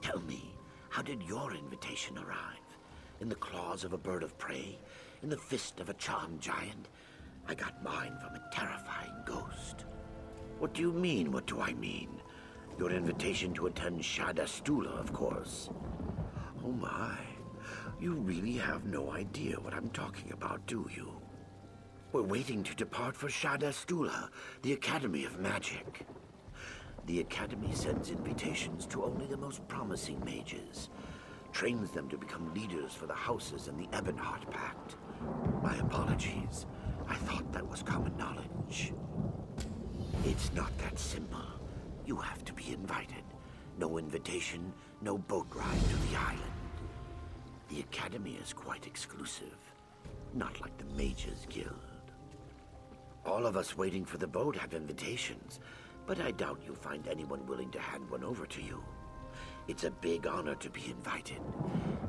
Tell me, how did your invitation arrive? In the claws of a bird of prey? In the fist of a charmed giant? I got mine from a terrifying ghost. What do you mean, what do I mean? Your invitation to attend Shadastula, of course. Oh my, you really have no idea what I'm talking about, do you? We're waiting to depart for Shadastula, the Academy of Magic. The Academy sends invitations to only the most promising mages, trains them to become leaders for the houses in the Ebonheart Pact. My apologies. I thought that was common knowledge. It's not that simple. You have to be invited. No invitation, no boat ride to the island. The Academy is quite exclusive, not like the Mages Guild. All of us waiting for the boat have invitations, but I doubt you'll find anyone willing to hand one over to you. It's a big honor to be invited.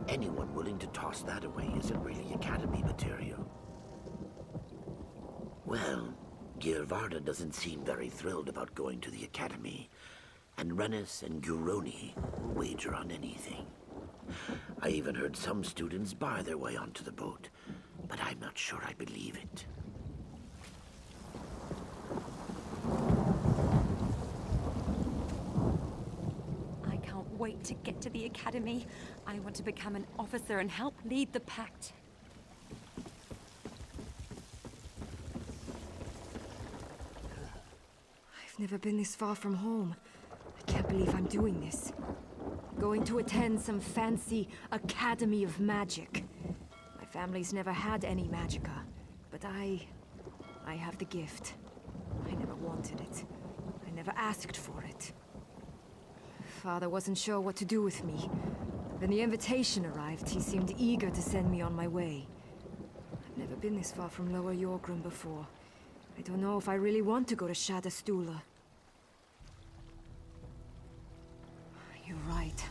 Anyone willing to toss that away isn't really Academy material. Well, Girvarda doesn't seem very thrilled about going to the Academy, and Rennis and Guroni will wager on anything. I even heard some students buy their way onto the boat, but I'm not sure I believe it. I can't wait to get to the Academy. I want to become an officer and help lead the Pact. I've never been this far from home. I can't believe I'm doing this. Going to attend some fancy Academy of Magic. My family's never had any magicka, but I have the gift. I never wanted it. I never asked for it. Father wasn't sure what to do with me. When the invitation arrived, he seemed eager to send me on my way. I've never been this far from Lower Yorgrim before. I don't know if I really want to go to Shadastula. You're right.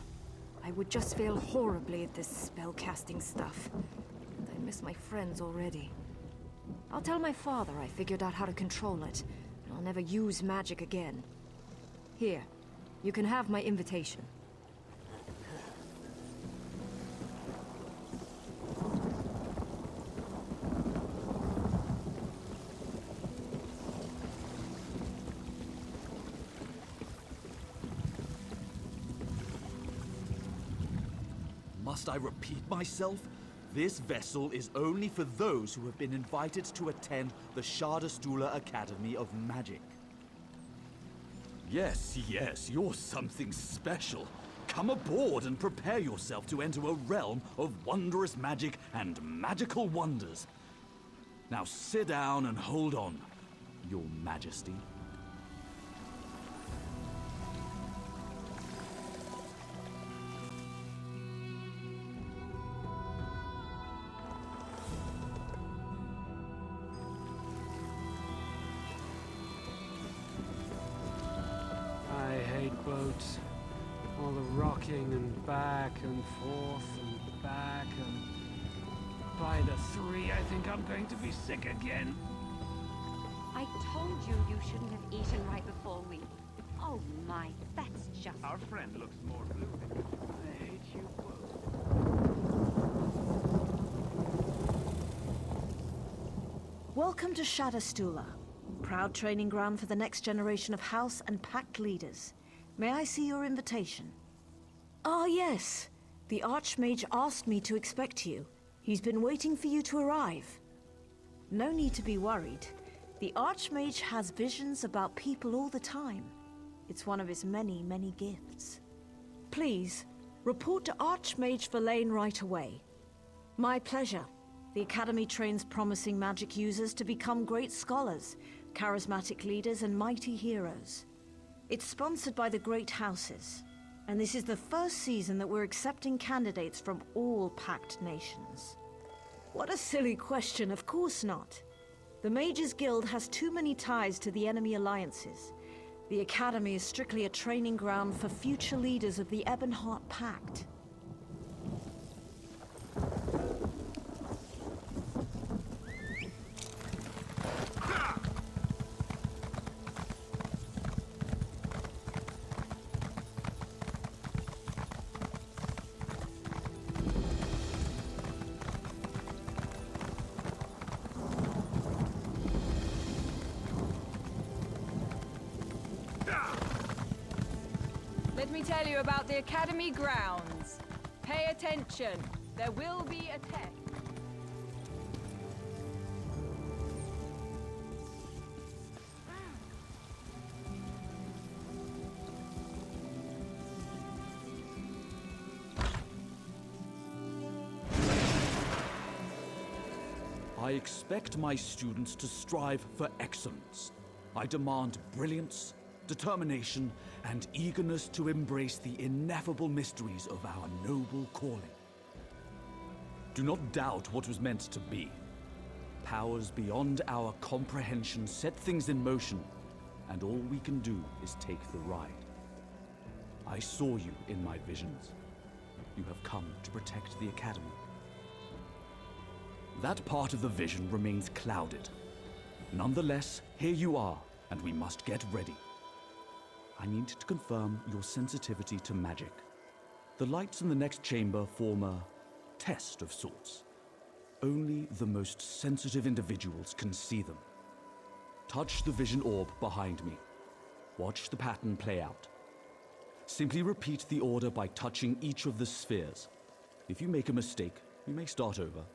I would just fail horribly at this spellcasting stuff. And I miss my friends already. I'll tell my father I figured out how to control it, and I'll never use magic again. Here, you can have my invitation. Must I repeat myself? This vessel is only for those who have been invited to attend the Shadastula Academy of Magic. Yes, you're something special. Come aboard and prepare yourself to enter a realm of wondrous magic and magical wonders. Now sit down and hold on, Your Majesty. I hate boats. All the rocking and back and forth and back and... By the 3, I think I'm going to be sick again. I told you you shouldn't have eaten right before we... Oh my, that's just... Our friend looks more blue. I hate you both. Welcome to Shadastula, proud training ground for the next generation of House and Pact leaders. May I see your invitation? Ah, yes. The Archmage asked me to expect you. He's been waiting for you to arrive. No need to be worried. The Archmage has visions about people all the time. It's one of his many, many gifts. Please, report to Archmage Verlaine right away. My pleasure. The Academy trains promising magic users to become great scholars, charismatic leaders, and mighty heroes. It's sponsored by the Great Houses, and this is the first season that we're accepting candidates from all Pact nations. What a silly question, of course not. The Mages Guild has too many ties to the enemy alliances. The Academy is strictly a training ground for future leaders of the Ebonheart Pact. Let me tell you about the Academy grounds. Pay attention. There will be a test. I expect my students to strive for excellence. I demand brilliance, determination, and eagerness to embrace the ineffable mysteries of our noble calling. Do not doubt what was meant to be. Powers beyond our comprehension set things in motion, and all we can do is take the ride. I saw you in my visions. You have come to protect the Academy. That part of the vision remains clouded. Nonetheless, here you are, and we must get ready. I need to confirm your sensitivity to magic. The lights in the next chamber form a test of sorts. Only the most sensitive individuals can see them. Touch the vision orb behind me. Watch the pattern play out. Simply repeat the order by touching each of the spheres. If you make a mistake, you may start over.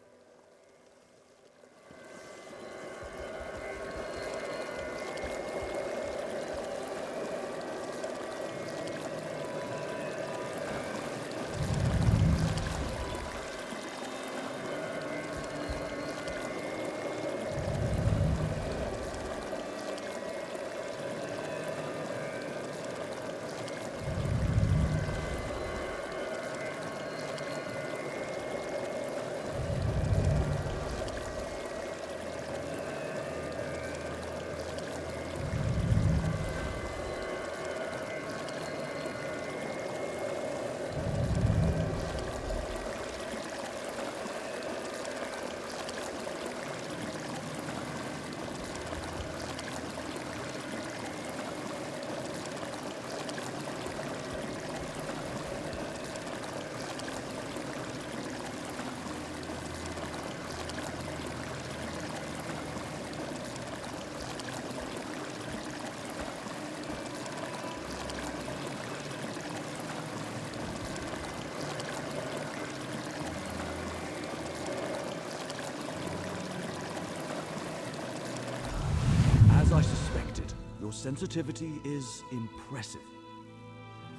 As I suspected, your sensitivity is impressive.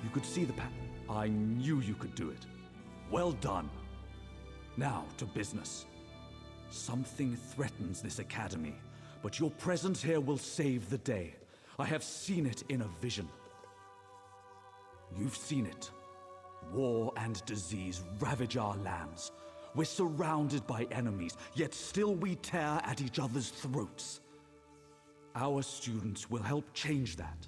You could see the pattern. I knew you could do it. Well done. Now to business. Something threatens this academy, but your presence here will save the day. I have seen it in a vision. You've seen it. War and disease ravage our lands. We're surrounded by enemies, yet still we tear at each other's throats. Our students will help change that,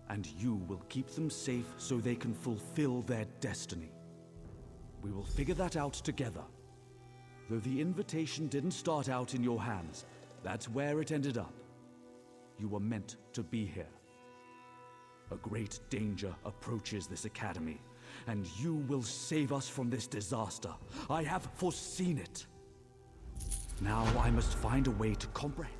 and you will keep them safe so they can fulfill their destiny. We will figure that out together. Though the invitation didn't start out in your hands, that's where it ended up. You were meant to be here. A great danger approaches this academy, and you will save us from this disaster. I have foreseen it. Now I must find a way to comprehend.